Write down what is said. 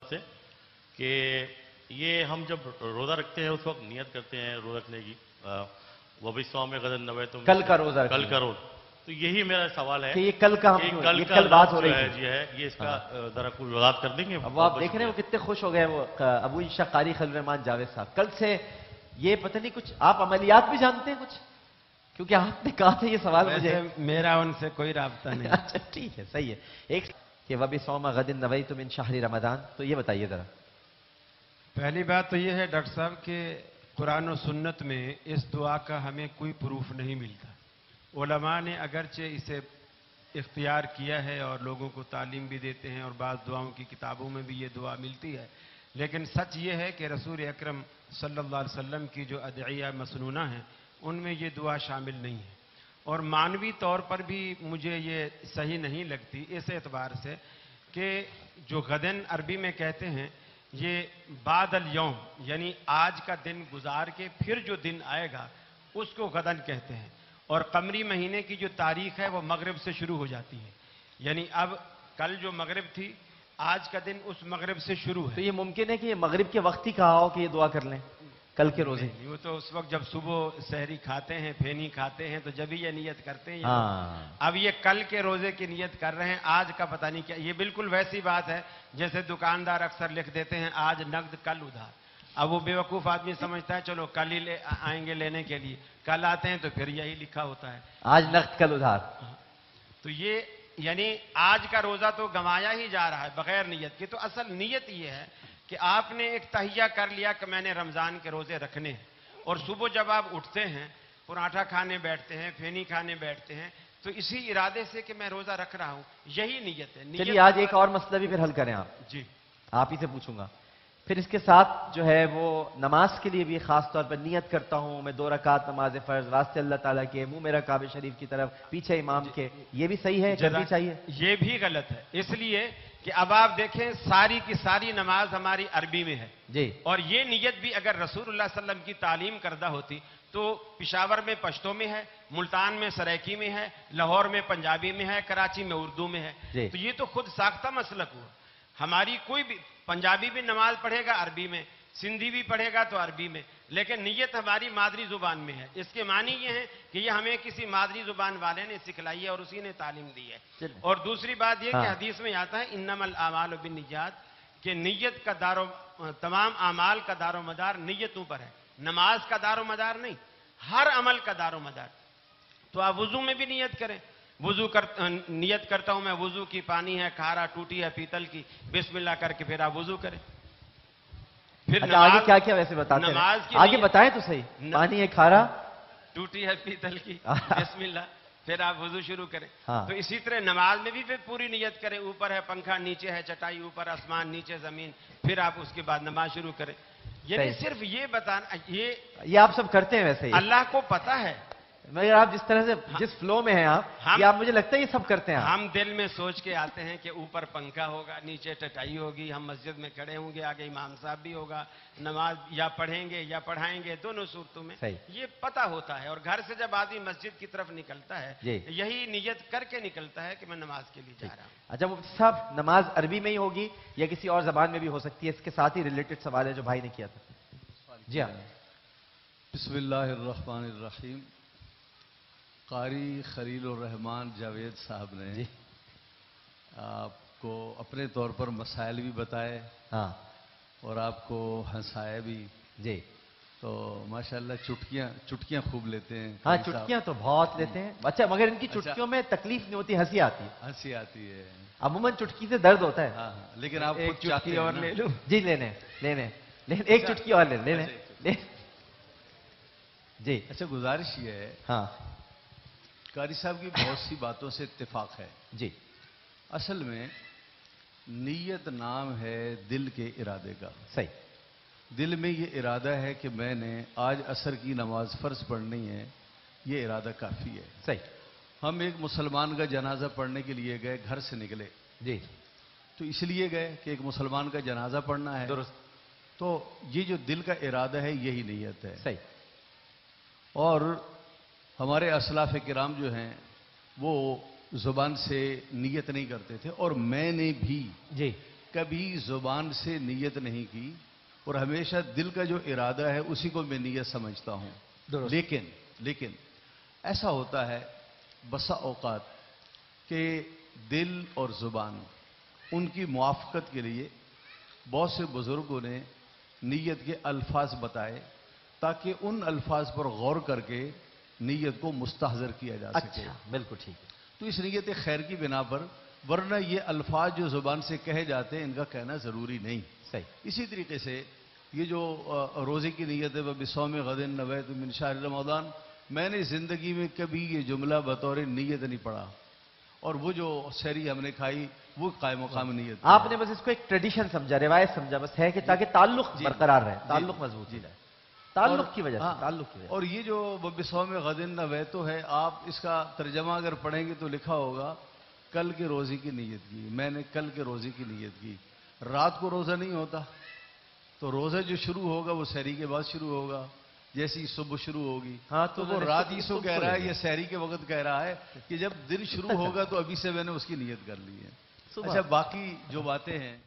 से कि ये हम जब रोज़ा रखते हैं उस वक्त नियत करते हैं रोज़ा रखने की, वबिस्वाम में गदन नवे तुम कल का रोज़ा कल का रोज़ा, तो यही मेरा सवाल है कि ये कल का हम कि ये कल बात हो रही है थी जी है, ये इसका जरा कुछ वजाहत कर देंगे। अब वो आप देख रहे हैं वो कितने खुश हो गए वो अबू इंशा कारी खलील रहमान जावेद साहब। कल से ये पता नहीं कुछ आप अमलियात भी जानते हैं कुछ, क्योंकि आपने कहा था ये सवाल मुझे। मेरा उनसे कोई राब्ता नहीं। अच्छा ठीक है, सही है। एक कि वबिस्वाम गदिन नवैतु मिन शहरी रमजान, तो ये बताइए जरा। पहली बात तो ये है डॉक्टर साहब कि कुरान और सुन्नत में इस दुआ का हमें कोई प्रूफ नहीं मिलता। उलमा ने अगरचे इसे इख्तियार किया है और लोगों को तालीम भी देते हैं और बाज़ दुआओं की किताबों में भी ये दुआ मिलती है, लेकिन सच ये है कि रसूल अकरम सल्लल्लाहु अलैहि वसल्लम की जो अदइया मसनूना हैं उनमें ये दुआ शामिल नहीं है, और मानवी तौर पर भी मुझे ये सही नहीं लगती इस एतबार से कि जो गदन अरबी में कहते हैं ये बादल यौम, यानी आज का दिन गुजार के फिर जो दिन आएगा उसको गदन कहते हैं, और कमरी महीने की जो तारीख है वो मगरिब से शुरू हो जाती है, यानी अब कल जो मगरिब थी आज का दिन उस मगरिब से शुरू है। तो ये मुमकिन है कि ये मगरिब के वक्त ही कहा हो कि ये दुआ कर लें कल के रोजे? वो तो उस वक्त जब सुबह सहरी खाते हैं, फेनी खाते हैं, तो जब ही ये नियत करते हैं। हाँ। अब ये कल के रोजे की नियत कर रहे हैं, आज का पता नहीं क्या। ये बिल्कुल वैसी बात है जैसे दुकानदार अक्सर लिख देते हैं आज नकद कल उधार। अब वो बेवकूफ आदमी समझता है चलो कल ही आएंगे लेने के लिए, कल आते हैं तो फिर यही लिखा होता है आज नकद कल उधार। तो ये यानी आज का रोजा तो गंवाया ही जा रहा है बगैर नियत के। तो असल नियत ये है कि आपने एक तहिया कर लिया कि मैंने रमजान के रोजे रखने हैं, और सुबह जब आप उठते हैं पराठा खाने बैठते हैं, फेनी खाने बैठते हैं, तो इसी इरादे से कि मैं रोजा रख रहा हूं, यही नियत है। चलिए आज एक और मसला भी फिर हल करें आप जी, आप ही से पूछूंगा। फिर इसके साथ जो है वो नमाज के लिए भी खास तौर पर नियत करता हूं मैं 2 रकात नमाज फर्ज वास्ते अल्लाह ताला के, मुंह मेरा काबे शरीफ की तरफ, पीछे इमाम के, ये भी सही है, करनी चाहिए? ये भी गलत है, इसलिए कि अब आप देखें सारी की सारी नमाज हमारी अरबी में है जी, और ये नियत भी अगर रसूलुल्लाह सल्लल्लाहु अलैहि वसल्लम की तालीम करदा होती तो पिशावर में पश्तो में है, मुल्तान में सराइकी में है, लाहौर में पंजाबी में है, कराची में उर्दू में है। तो ये तो खुद साख्ता मसलक हुआ। हमारी कोई भी पंजाबी भी नमाज पढ़ेगा अरबी में, सिंधी भी पढ़ेगा तो अरबी में, लेकिन नियत हमारी मादरी जुबान में है। इसके मानी ये है कि ये हमें किसी मादरी जुबान वाले ने सिखलाई है और उसी ने तालीम दी है। और दूसरी बात ये कि हदीस में आता है इन्नमल आमाल बिन्नियात, कि नियत का तमाम आमाल का दारो मदार नियतों पर है, नमाज का दारो मदार नहीं, हर अमल का दारो मदार। तो आप वुजू में भी नियत करें, नियत करता हूं मैं वुजू की, पानी है खारा, टूटी है पीतल की, बिस्मिल्लाह करके फिर आप वुजू करें। फिर अच्छा, आगे क्या क्या वैसे बताते हैं? नमाज की आगे बताएं तो सही। पानी है खारा, टूटी है पीतल की, बिस्मिल्लाह, फिर आप वुजू शुरू करें। हाँ। तो इसी तरह नमाज में भी फिर पूरी नियत करें, ऊपर है पंखा, नीचे है चटाई, ऊपर आसमान, नीचे जमीन, फिर आप उसके बाद नमाज शुरू करें। यानी सिर्फ ये बताना, ये आप सब करते हैं वैसे ही? अल्लाह को पता है, मगर आप जिस तरह से जिस फ्लो में हैं आप मुझे लगता है ये सब करते हैं। हम दिल में सोच के आते हैं कि ऊपर पंखा होगा, नीचे चटाई होगी, हम मस्जिद में खड़े होंगे, आगे इमाम साहब भी होगा, नमाज या पढ़ेंगे या पढ़ाएंगे, दोनों सूरतों में ये पता होता है। और घर से जब आदमी मस्जिद की तरफ निकलता है यही नियत करके निकलता है कि मैं नमाज के लिए जा रहा हूँ। अच्छा, वो सब नमाज अरबी में ही होगी या किसी और जबान में भी हो सकती है? इसके साथ ही रिलेटेड सवाल है जो भाई ने किया था। जी हाँ। बिस्मिल्लाहिर्रहमानिर्रहीम। कारी खलीलुर रहमान जावेद साहब ने आपको अपने तौर पर मसाइल भी बताए, हाँ, और आपको हंसाया भी जी। तो माशाल्लाह चुटकियां खूब लेते हैं। हाँ, चुटकियां तो बहुत लेते हैं। अच्छा, मगर इनकी चुटकियों में तकलीफ नहीं होती, हंसी आती है। हंसी आती है। अमूमन चुटकी से दर्द होता है। हाँ, लेकिन आप एक चुटकी और ले लूं? जी लेने एक चुटकी और ले जी। अच्छा, गुजारिश ये है, हाँ कारी साहब की बहुत सी बातों से इत्तेफाक है जी। असल में नीयत नाम है दिल के इरादे का। सही। दिल में ये इरादा है कि मैंने आज असर की नमाज फर्ज पढ़नी है, ये इरादा काफ़ी है। सही। हम एक मुसलमान का जनाजा पढ़ने के लिए गए, घर से निकले जी, तो इसलिए गए कि एक मुसलमान का जनाजा पढ़ना है। दुरुस्त। तो ये जो दिल का इरादा है यही नीयत है। सही। और हमारे असलाफ किराम जो हैं वो जुबान से नियत नहीं करते थे, और मैंने भी जी کبھی زبان سے نیت نہیں کی اور ہمیشہ دل کا جو ارادہ ہے اسی کو میں نیت سمجھتا ہوں. لیکن ایسا ہوتا ہے بسا اوقات کہ دل اور زبان ان کی موافقت کے لیے بہت سے بزرگوں نے نیت کے الفاظ بتائے تاکہ ان الفاظ پر غور کر کے نیت کو مستحضر کیا جا سکے. اچھا بالکل ٹھیک ہے. تو اس نیت خیر کی بنا پر، ورنہ یہ الفاظ جو زبان سے کہے جاتے ہیں ان کا کہنا ضروری نہیں. صحیح. اسی طریقے سے یہ جو روزے کی نیت ہے بصوم غد نویت من شہر رمضان، میں نے زندگی میں کبھی یہ جملہ بطور نیت نہیں پڑھا، اور وہ جو سحری ہم نے کھائی وہ قائم مقام نیت. آپ نے بس اس کو ایک ٹریڈیشن سمجھا، روایت سمجھا بس ہے کہ تاکہ تعلق برقرار رہے، تعلق مضبوط ہو جائے، تعلق کی وجہ سے، تعلق کی وجہ سے. اور یہ جو بصوم غد نویت ہے، آپ اس کا ترجمہ اگر پڑھیں گے تو لکھا ہوگا کل کے روزے کی نیت کی. میں نے کل کے روزے کی نیت کی. رات کو روزہ نہیں ہوتا تو روزہ جو شروع ہوگا وہ سحری کے بعد شروع ہوگا. جیسی صبح شروع ہوگی ہاں تو وہ رات ہی سو کہہ رہا ہے، یہ سحری کے وقت کہہ رہا ہے کہ جب دن شروع ہوگا تو ابھی سے میں نے اس کی نیت کر لی ہے. اچھا باقی جو باتیں ہیں